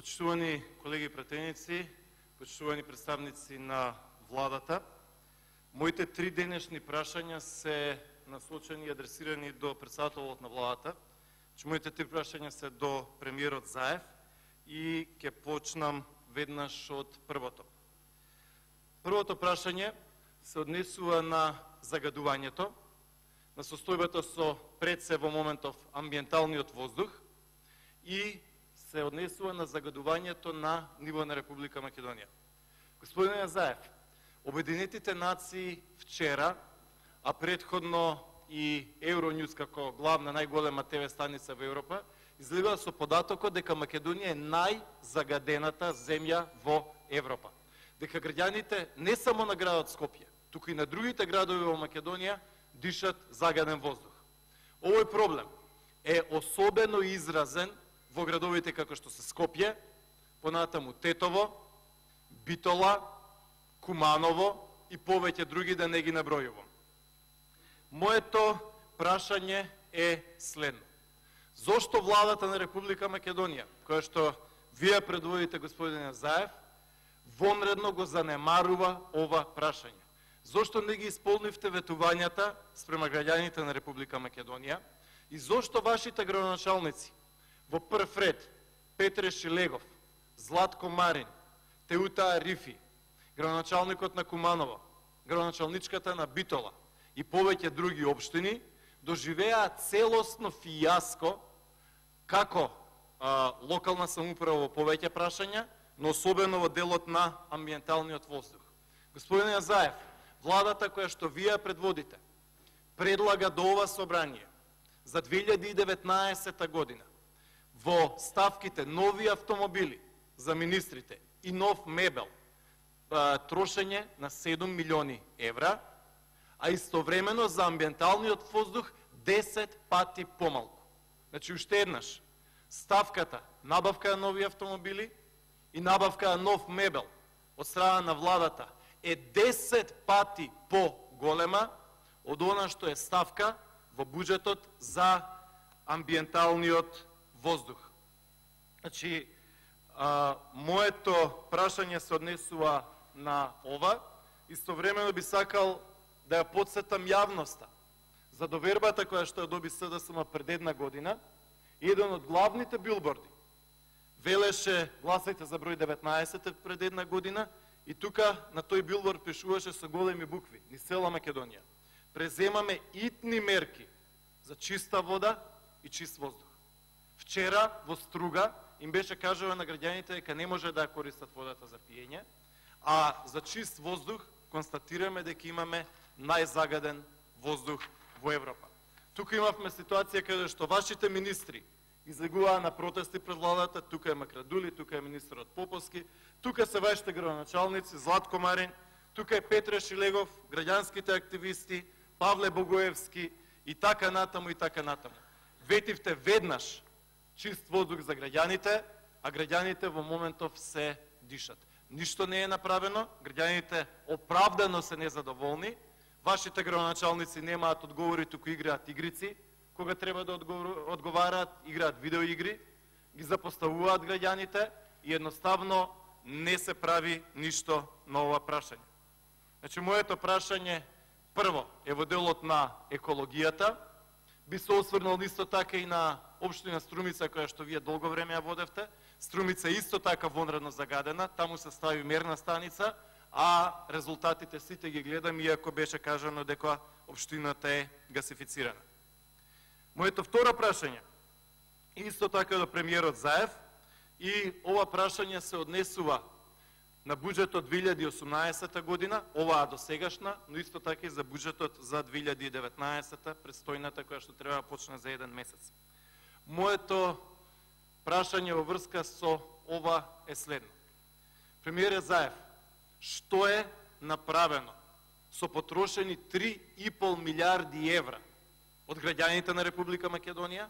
Почитувани колеги и пратеници, почитувани представници на владата, моите три денешни прашања се насочени и адресирани до председателот на владата. Моите три прашања се до премиерот Заев и ќе почнам веднаш од првото. Првото прашање се однесува на загадувањето, на состојбата со пред се во моментов амбиенталниот воздух и се однесува на загадувањето на ниво на Република Македонија. Господине Заев, Обединетите нации вчера, а предходно и Евронюс како главна најголема ТВ станица во Европа, излегува со податокот дека Македонија е најзагадената земја во Европа. Дека граѓаните не само на градот Скопје, туку и на другите градови во Македонија дишат загаден воздух. Овој проблем е особено изразен во градовите како што се Скопје, понатаму Тетово, Битола, Куманово и повеќе други, да не ги набројувам. Моето прашање е следно. Зошто владата на Република Македонија, која што вие предводите, господине Заев, вонредно го занемарува ова прашање? Зошто не ги исполнивте ветувањата спрема граѓаните на Република Македонија и зошто вашите градоначалници во прв ред Петре Шилегов, Златко Марин, Теута Арифи, градоначалникот на Куманово, градоначалничката на Битола и повеќе други општини доживеа целосно фијаско како локална самоуправа во повеќе прашања, но особено во делот на амбиенталниот воздух. Господине Заев, владата која што вие предводите предлага до ова собрание за 2019 година во ставките нови автомобили за министрите и нов мебел трошење на 7 милиони евра, а истовремено за амбиенталниот воздух 10 пати помалку. Значи, уште еднаш, ставката набавка на нови автомобили и набавка на нов мебел од страна на владата е 10 пати по-голема од она што е ставка во буџетот за амбиенталниот воздух. Значи, моето прашање се однесува на ова. Истовремено би сакал да ја подсетам јавноста за довербата која што ја доби СДСМ пред една година. Еден од главните билборди велеше гласајте за број 19 пред една година и тука на тој билборд пишуваше со големи букви низ цела Македонија: преземаме итни мерки за чиста вода и чист воздух. Вчера во Струга им беше кажано на граѓаните дека не може да ја користат водата за пиење, а за чист воздух констатираме дека имаме најзагаден воздух во Европа. Тука имавме ситуација каде што вашите министри излегуваа на протести пред владата, тука е Макрадули, тука е министерот Поповски, тука се вашите градоначалници, Златко Марин, тука е Петре Шилегов, граѓанските активисти, Павле Богоевски и така натаму и така натаму. Ветивте веднаш чист воздух за граѓаните, а граѓаните во моментов се дишат. Ништо не е направено, граѓаните оправдано се незадоволни, вашите градоначалници немаат одговори, туку играат игрици, кога треба да одговараат, играат видеоигри, ги запоставуваат граѓаните и едноставно не се прави ништо на ова прашање. Значи, моето прашање прво е во делот на екологијата. Би се осврнал исто така и на општина Струмица, која што вие долго време ја водевте. Струмица исто така вонредно загадена, таму се стави мерна станица, а резултатите сите ги гледам, иако беше кажано дека општината е гасифицирана. Моето второ прашање исто така до премиерот Заев, и ова прашање се однесува на буџетот 2018 година, оваа досегашна, но исто така и за буџетот за 2019, предстојната, која што треба да почне за еден месец. Моето прашање во врска со ова е следно. Премиере Заев, што е направено со потрошени 3,5 милиарди евра од граѓаните на Република Македонија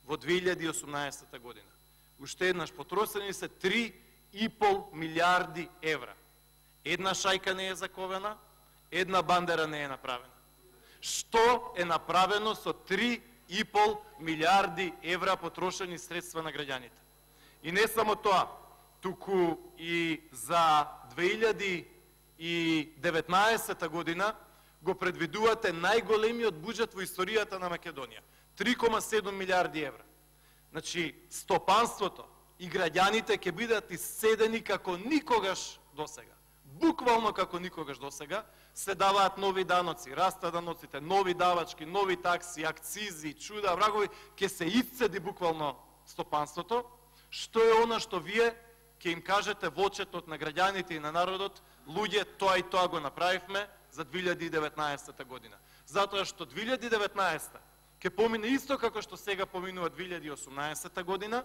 во 2018 година? Уште еднаш, потрошени се 3,5 милиарди евра. Една шајка не е заковена, една бандера не е направена. Што е направено со 3,5 милиарди евра потрошени средства на граѓаните? И не само тоа, туку и за 2019 година го предвидувате најголемиот буџет во историјата на Македонија. 3,7 милиарди евра. Значи, стопанството и граѓаните ќе бидат исцедени како никогаш досега. Буквално како никогаш досега се даваат нови даноци, растат даноците, нови давачки, нови такси, акцизи, чуда, врагови, ќе се исцеди буквално стопанството. Што е она што вие ќе им кажете во очетот на граѓаните и на народот, луѓе, тоа и тоа го направивме за 2019 година. Затоа што 2019 ќе помине исто како што сега поминува 2018 година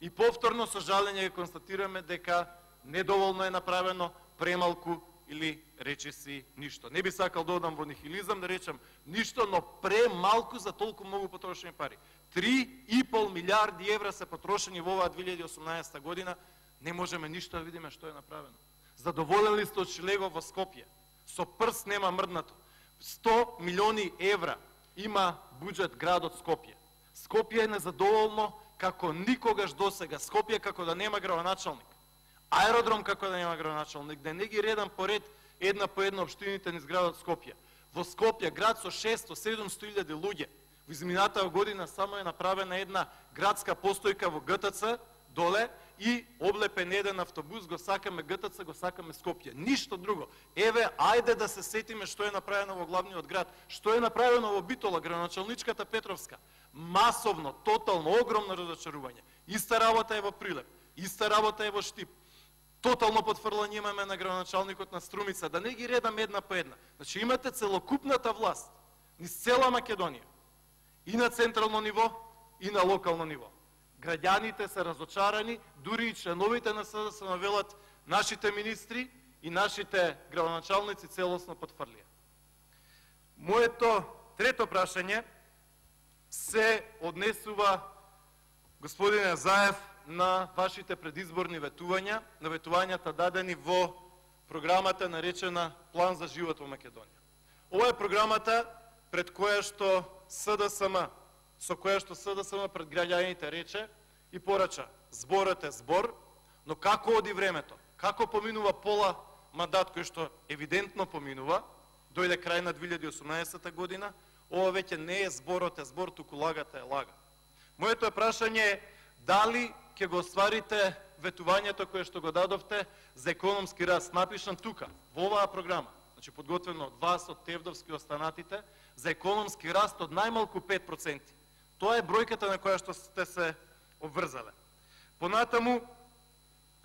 и повторно со жалење ќе констатираме дека недоволно е направено, премалку или речиси ништо. Не би сакал да одам во нихилизам, да речам ништо, но премалку за толку многу потрошени пари. 3,5 милиарди евра се потрошени во оваа 2018 година, не можеме ништо да видиме што е направено. Задоволен ли сте од Шилегов во Скопје? Со прст нема мрднато. 100 милиони евра има буџет градот Скопје. Скопје е незадоволно како никогаш досега. Скопје како да нема градоначалник. Аеродром како да нема градоначалник. Да не ги редам поред една по една општините низ градот Скопје. Во Скопје, град со 600-700 илјади луѓе, во изминатава година само е направена една градска постојка во ГТЦ доле и облепен еден автобус, го сакаме ГТЦ, го сакаме Скопје. Ништо друго. Еве, ајде да се сетиме што е направено во главниот град, што е направено во Битола, градоначалничката Петровска. Масовно, тотално, огромно разочарување. Иста работа е во Прилеп, иста работа е во Штип. Тотално потфрлање имаме на градоначалникот на Струмица, да не ги редам една по една. Значи имате целокупната власт низ цела Македонија, и на централно ниво, и на локално ниво. Граѓаните се разочарани, дури и членовите на СДСМ велат нашите министри и нашите градоначалници целосно потфрлија. Моето трето прашање се однесува, господине Заев, на вашите предизборни ветувања, на ветувањата дадени во програмата наречена План за живот во Македонија. Ова е програмата пред која што СДСМ, со која што СДСМ пред граѓаните рече и порача: зборот е збор, но како оди времето, како поминува пола мандат кој што евидентно поминува, дојде крај на 2018 година, ова веќе не е зборот е збор, туку лагата е лага. Моето прашање е дали ќе го остварите ветувањето кое што го дадовте за економски раст, напишан тука, во оваа програма, значи подготвено од вас, од Тевдовски и останатите, за економски раст од најмалку 5%. Тоа е бројката на која што сте се обврзале. Понатаму,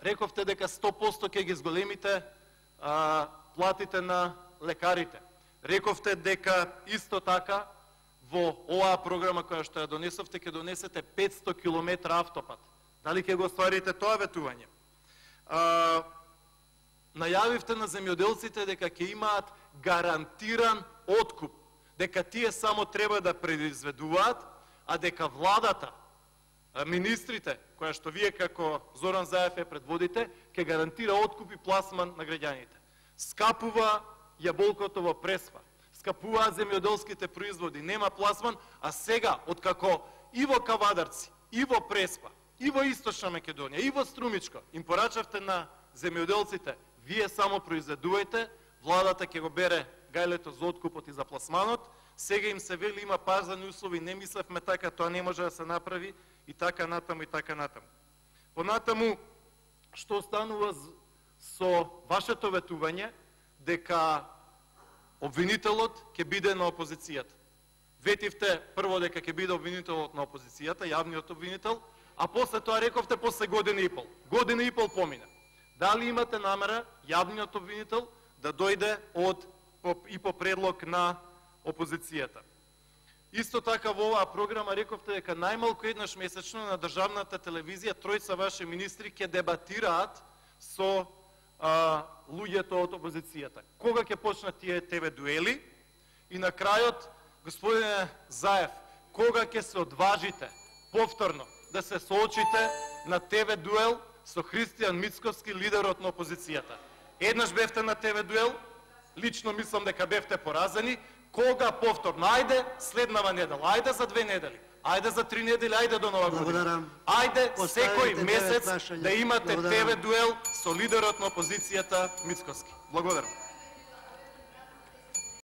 рековте дека 100% ќе ги зголемите платите на лекарите. Рековте дека исто така во оваа програма која што ја донесовте ќе донесете 500 км автопат. Дали ќе го остварите тоа ветување? Најавивте на земјоделците дека ќе имаат гарантиран откуп, дека тие само треба да произведуваат, а дека владата, министрите, која што вие како Зоран Заев е предводите, ќе гарантира откуп и пласман на граѓаните. Скапува јаболкото во Преспа, скапуваат земјоделските производи, нема пласман, а сега, откако и во Кавадарци, и во Преспа, и во Источна Македонија, и во Струмичко, им порачавте на земјоделците: вие само произведувајте, владата ќе го бере гајлето за откупот и за пласманот. Сега им се вели има пазарни услови, не мислевме така, тоа не може да се направи, и така натаму, и така натаму. Понатаму, што станува со вашето ветување дека обвинителот ќе биде на опозицијата? Ветивте прво дека ќе биде обвинителот на опозицијата, јавниот обвинител, а после тоа рековте после година и пол. Година и пол помина. Дали имате намера јавниот обвинител да дојде и по предлог на опозицијата? Исто така во оваа програма рековте дека најмалку еднаш месечно на државната телевизија тројца ваши министри ќе дебатираат со луѓето од опозицијата. Кога ќе почнат тие ТВ дуели? И на крајот, господине Заев, кога ќе се одважите повторно да се соочите на ТВ дуел со Христијан Мицковски, лидерот на опозицијата? Еднаш бевте на ТВ дуел, лично мислам дека бевте поразени. Кога повторно? Ајде следнава недела, ајде за 2 недели. Ајде за 3 недели, ајде до Нова година. Благодарам. Ајде Поставите секој 9 месец прашања. да имате Благодарам. ТВ дуел со лидерот на опозицијата Мицкоски. Благодарам.